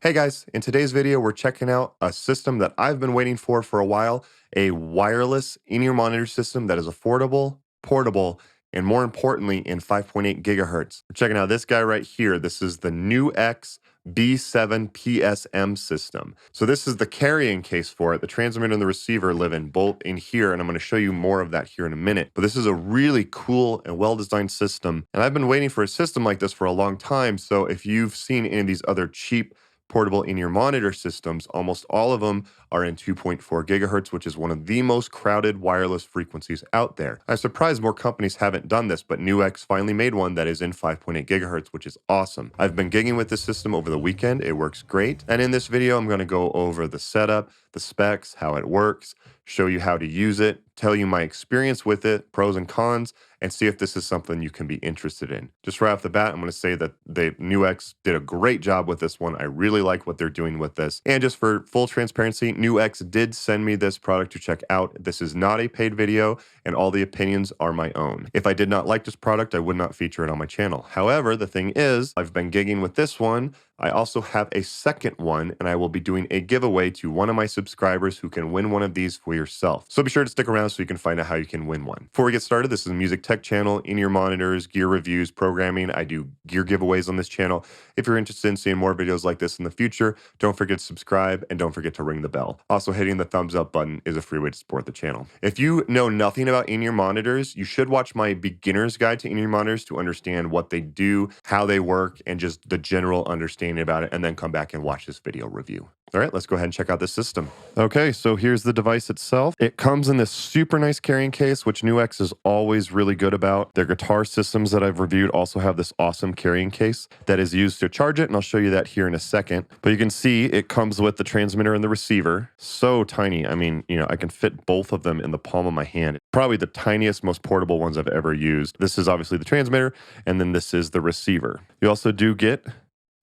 Hey guys, in today's video, we're checking out a system that I've been waiting for a while, a wireless in-ear monitor system that is affordable, portable, and more importantly, in 5.8 gigahertz. We're checking out this guy right here. This is the NUX B7PSM system. So this is the carrying case for it. The transmitter and the receiver live in both in here, and I'm going to show you more of that here in a minute. But this is a really cool and well-designed system, and I've been waiting for a system like this for a long time. So if you've seen any of these other cheap portable in-ear monitor systems, almost all of them are in 2.4 gigahertz, which is one of the most crowded wireless frequencies out there. I'm surprised more companies haven't done this, but NUX finally made one that is in 5.8 gigahertz, which is awesome. I've been gigging with this system over the weekend. It works great. And in this video, I'm going to go over the setup, the specs, how it works, show you how to use it, tell you my experience with it, pros and cons, and see if this is something you can be interested in. Just right off the bat, I'm going to say that NUX did a great job with this one. I really like what they're doing with this. And just for full transparency, NUX did send me this product to check out. This is not a paid video, and all the opinions are my own. If I did not like this product, I would not feature it on my channel. However, the thing is, I've been gigging with this one. I also have a second one, and I will be doing a giveaway to one of my subscribers who can win one of these for yourself. So be sure to stick around so you can find out how you can win one. Before we get started, this is a music tech channel, in-ear monitors, gear reviews, programming. I do gear giveaways on this channel. If you're interested in seeing more videos like this in the future, don't forget to subscribe and don't forget to ring the bell. Also, hitting the thumbs up button is a free way to support the channel. If you know nothing about in-ear monitors, you should watch my beginner's guide to in-ear monitors to understand what they do, how they work, and just the general understanding about it, and then come back and watch this video review. All right, let's go ahead and check out this system. Okay, so here's the device itself. It comes in this super nice carrying case, which NUX is always really good about. Their guitar systems that I've reviewed also have this awesome carrying case that is used to charge it, and I'll show you that here in a second. But you can see it comes with the transmitter and the receiver. So tiny. I mean, I can fit both of them in the palm of my hand. Probably the tiniest, most portable ones I've ever used. This is obviously the transmitter, and then this is the receiver. You also do get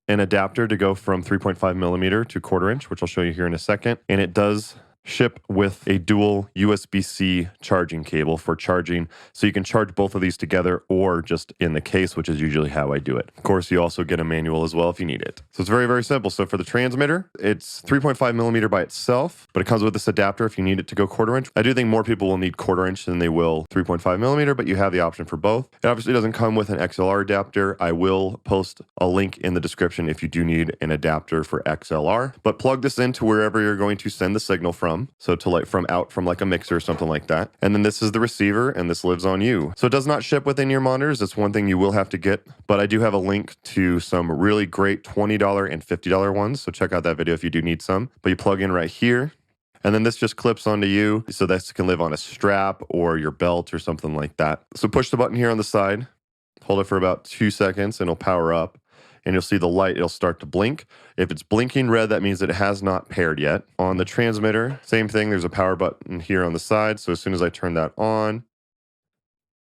an adapter to go from 3.5 millimeter to 1/4 inch, which I'll show you here in a second. And it does ship with a dual USB-C charging cable for charging. So you can charge both of these together or just in the case, which is usually how I do it. Of course, you also get a manual as well if you need it. So it's very, very simple. So for the transmitter, it's 3.5 millimeter by itself, but it comes with this adapter if you need it to go 1/4 inch. I do think more people will need 1/4 inch than they will 3.5 millimeter, but you have the option for both. It obviously doesn't come with an XLR adapter. I will post a link in the description if you do need an adapter for XLR, but plug this into wherever you're going to send the signal from. So to from like a mixer or something like that. And then this is the receiver, and this lives on you. So it does not ship with in-ear monitors. That's one thing you will have to get, but I do have a link to some really great $20 and $50 ones. So check out that video if you do need some, but you plug in right here. And then this just clips onto you. So this can live on a strap or your belt or something like that. So push the button here on the side, hold it for about 2 seconds and it'll power up. And you'll see the light, it'll start to blink. If it's blinking red, that means that it has not paired yet. On the transmitter, same thing, there's a power button here on the side. So as soon as I turn that on,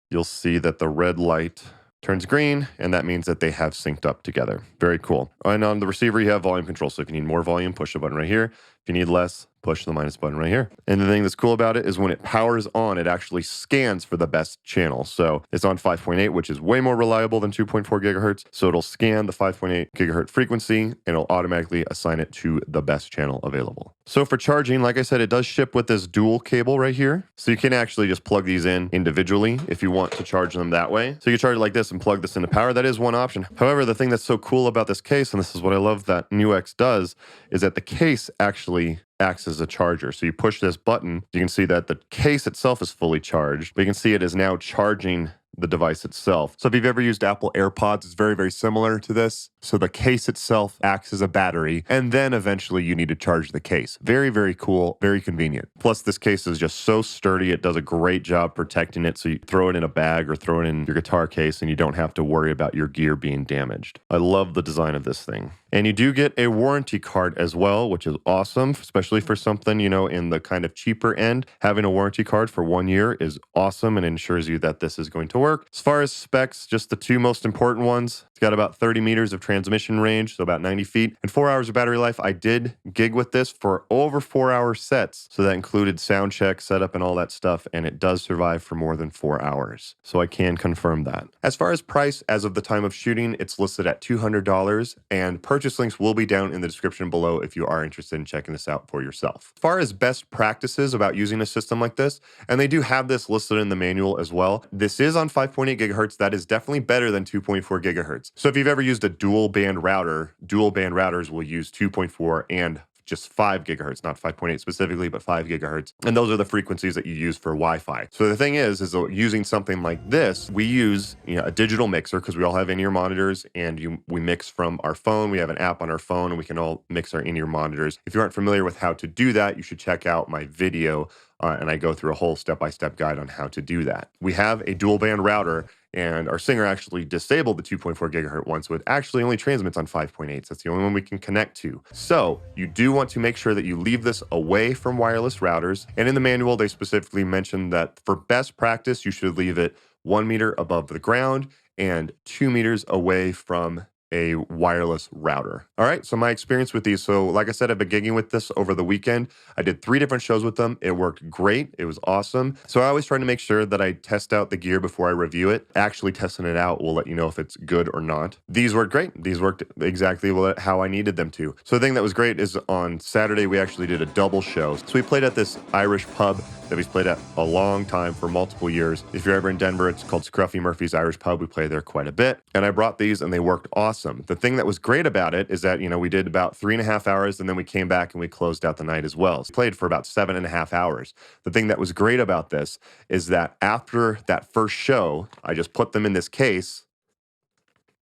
you'll see that the red light turns green, and that means that they have synced up together. Very cool. And on the receiver, you have volume control. So if you need more volume, push the button right here. If you need less, push the minus button right here. And the thing that's cool about it is when it powers on, it actually scans for the best channel. So it's on 5.8, which is way more reliable than 2.4 gigahertz. So it'll scan the 5.8 gigahertz frequency, and it'll automatically assign it to the best channel available. So for charging, like I said, it does ship with this dual cable right here. So you can actually just plug these in individually if you want to charge them that way. So you can charge it like this and plug this into power. That is one option. However, the thing that's so cool about this case, and this is what I love that NUX does, is that the case actually acts as a charger. So you push this button, you can see that the case itself is fully charged, but you can see it is now charging the device itself. So if you've ever used Apple AirPods, it's very, very similar to this. So the case itself acts as a battery, and then eventually you need to charge the case. Very, very cool, very convenient. Plus this case is just so sturdy. It does a great job protecting it. So you throw it in a bag or throw it in your guitar case and you don't have to worry about your gear being damaged. I love the design of this thing. And you do get a warranty card as well, which is awesome, especially for something, in the kind of cheaper end. Having a warranty card for 1 year is awesome and ensures you that this is going to work. As far as specs, just the two most important ones. It's got about 30 meters of transmission range, so about 90 feet, and 4 hours of battery life. I did gig with this for over 4-hour sets, so that included sound check, setup, and all that stuff, and it does survive for more than 4 hours. So I can confirm that. As far as price, as of the time of shooting, it's listed at $200, and purchase links will be down in the description below if you are interested in checking this out for yourself. As far as best practices about using a system like this, and they do have this listed in the manual as well, this is on 5.8 gigahertz. That is definitely better than 2.4 gigahertz. So if you've ever used a dual band router, dual band routers will use 2.4 and just 5 gigahertz, not 5.8 specifically, but 5 gigahertz. And those are the frequencies that you use for Wi-Fi. So the thing is using something like this, we use a digital mixer because we all have in-ear monitors, and we mix from our phone. We have an app on our phone, and we can all mix our in-ear monitors. If you aren't familiar with how to do that, you should check out my video, and I go through a whole step-by-step guide on how to do that. We have a dual band router, and our singer actually disabled the 2.4 gigahertz one, so it actually only transmits on 5.8. That's the only one we can connect to. So you do want to make sure that you leave this away from wireless routers. And in the manual, they specifically mentioned that for best practice, you should leave it 1 meter above the ground and 2 meters away from a wireless router. All right, so my experience with these. So like I said, I've been gigging with this over the weekend. I did 3 different shows with them. It worked great. It was awesome. So I always try to make sure that I test out the gear before I review it. Actually testing it out will let you know if it's good or not. These worked great. These worked exactly how I needed them to. So the thing that was great is on Saturday, we actually did a double show. So we played at this Irish pub that we've played at a long time for multiple years. If you're ever in Denver, it's called Scruffy Murphy's Irish Pub. We play there quite a bit. And I brought these and they worked awesome. The thing that was great about it is that, we did about 3.5 hours and then we came back and we closed out the night as well. So we played for about 7.5 hours. The thing that was great about this is that after that first show, I just put them in this case,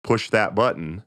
push that button,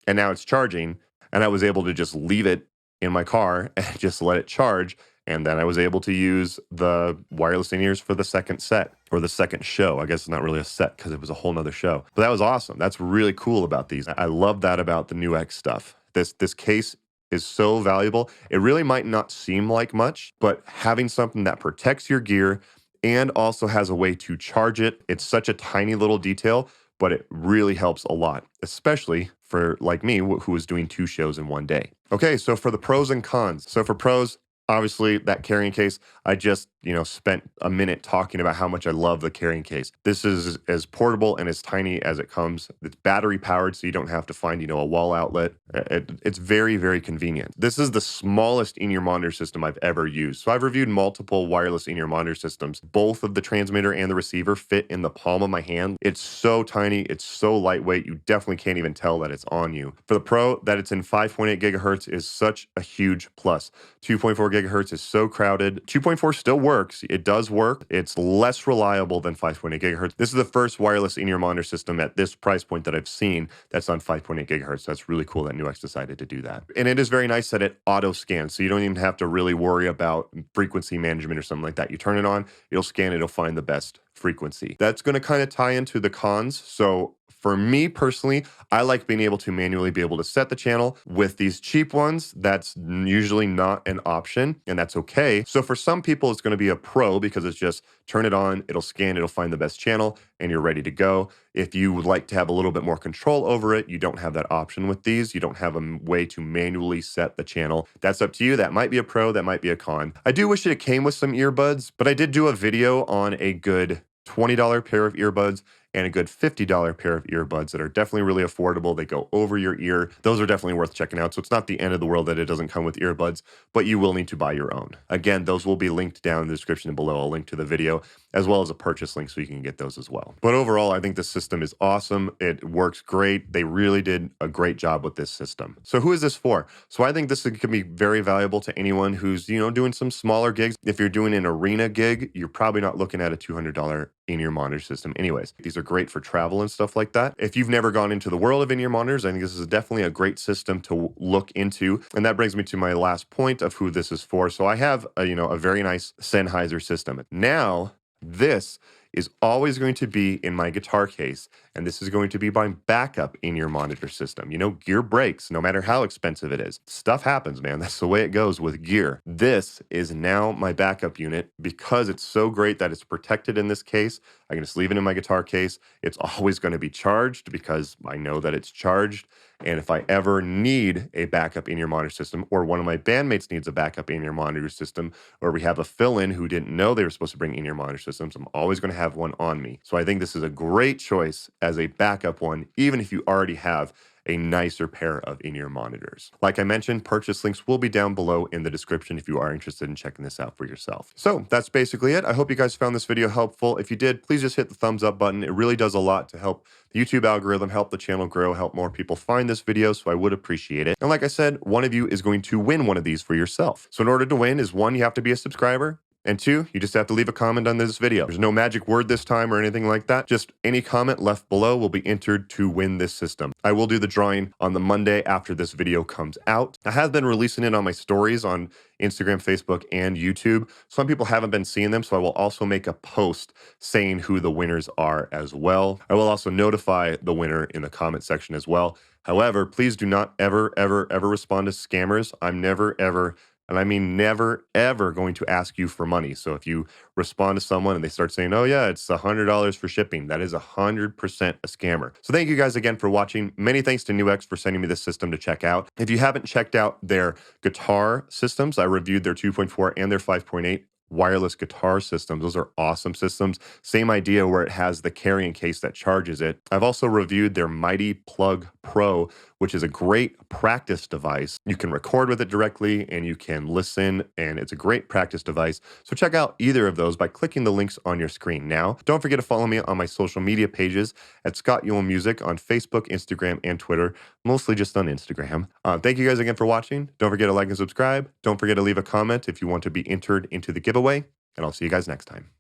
and now it's charging. And I was able to just leave it in my car and just let it charge. And then I was able to use the wireless in-ears for the second set, or the second show. I guess it's not really a set because it was a whole nother show. But that was awesome. That's really cool about these. I love that about the NUX stuff. This case is so valuable. It really might not seem like much, but having something that protects your gear and also has a way to charge it, it's such a tiny little detail, but it really helps a lot, especially for like me, who was doing 2 shows in one day. Okay, so for the pros and cons. So for pros, obviously, that carrying case, I just, spent a minute talking about how much I love the carrying case. This is as portable and as tiny as it comes. It's battery powered, so you don't have to find, a wall outlet. It's very, very convenient. This is the smallest in-ear monitor system I've ever used. So I've reviewed multiple wireless in-ear monitor systems. Both of the transmitter and the receiver fit in the palm of my hand. It's so tiny. It's so lightweight. You definitely can't even tell that it's on you. For the pro, that it's in 5.8 gigahertz is such a huge plus. 2.4 gigahertz is so crowded. 2.4 still works. It does work. It's less reliable than 5.8 gigahertz. This is the first wireless in-ear monitor system at this price point that I've seen that's on 5.8 gigahertz. That's really cool that NUX decided to do that. And it is very nice that it auto scans, so you don't even have to really worry about frequency management or something like that. You turn it on, it'll scan, it'll find the best frequency. That's going to kind of tie into the cons. So for me personally, I like being able to manually be able to set the channel. With these cheap ones, that's usually not an option, and that's okay. So for some people, it's going to be a pro because it's just turn it on, it'll scan, it'll find the best channel, and you're ready to go. If you would like to have a little bit more control over it, you don't have that option with these. You don't have a way to manually set the channel. That's up to you. That might be a pro, that might be a con. I do wish it came with some earbuds, but I did do a video on a good $20 pair of earbuds and a good $50 pair of earbuds that are definitely really affordable. They go over your ear. Those are definitely worth checking out. So it's not the end of the world that it doesn't come with earbuds, but you will need to buy your own. Again, those will be linked down in the description below. I'll link to the video as well as a purchase link so you can get those as well. But overall, I think the system is awesome. It works great. They really did a great job with this system. So who is this for? So I think this can be very valuable to anyone who's, doing some smaller gigs. If you're doing an arena gig, you're probably not looking at a $200 in-ear monitor system anyways. These are great for travel and stuff like that. If you've never gone into the world of in-ear monitors, I think this is definitely a great system to look into. And that brings me to my last point of who this is for. So I have a very nice Sennheiser system. Now, this is always going to be in my guitar case, and this is going to be my backup in-ear monitor system. You know, gear breaks, no matter how expensive it is. Stuff happens, man. That's the way it goes with gear. This is now my backup unit because it's so great that it's protected in this case. I can just leave it in my guitar case. It's always going to be charged because I know that it's charged. And if I ever need a backup in-ear monitor system, or one of my bandmates needs a backup in-ear monitor system, or we have a fill-in who didn't know they were supposed to bring in-ear monitor systems, I'm always going to have one on me. So I think this is a great choice as a backup one, even if you already have a nicer pair of in-ear monitors. Like I mentioned, purchase links will be down below in the description if you are interested in checking this out for yourself. So that's basically it. I hope you guys found this video helpful. If you did, please just hit the thumbs up button. It really does a lot to help the YouTube algorithm, help the channel grow, help more people find this video, so I would appreciate it. And like I said, one of you is going to win one of these for yourself. So in order to win is 1, you have to be a subscriber. And 2, you just have to leave a comment on this video. There's no magic word this time or anything like that. Just any comment left below will be entered to win this system. I will do the drawing on the Monday after this video comes out. I have been releasing it on my stories on Instagram, Facebook, and YouTube. Some people haven't been seeing them, so I will also make a post saying who the winners are as well. I will also notify the winner in the comment section as well. However, please do not ever, ever, ever respond to scammers. I'm never, ever, and I mean never, ever going to ask you for money. So if you respond to someone and they start saying, oh yeah, it's $100 for shipping, that is 100% a scammer. So thank you guys again for watching. Many thanks to NUX for sending me this system to check out. If you haven't checked out their guitar systems, I reviewed their 2.4 and their 5.8 wireless guitar systems. Those are awesome systems. Same idea where it has the carrying case that charges it. I've also reviewed their Mighty Plug Pro, which is a great practice device. You can record with it directly and you can listen, and it's a great practice device. So check out either of those by clicking the links on your screen now. Don't forget to follow me on my social media pages at Scott Ewell Music on Facebook, Instagram, and Twitter, mostly just on Instagram. Thank you guys again for watching. Don't forget to like and subscribe. Don't forget to leave a comment if you want to be entered into the giveaway, and I'll see you guys next time.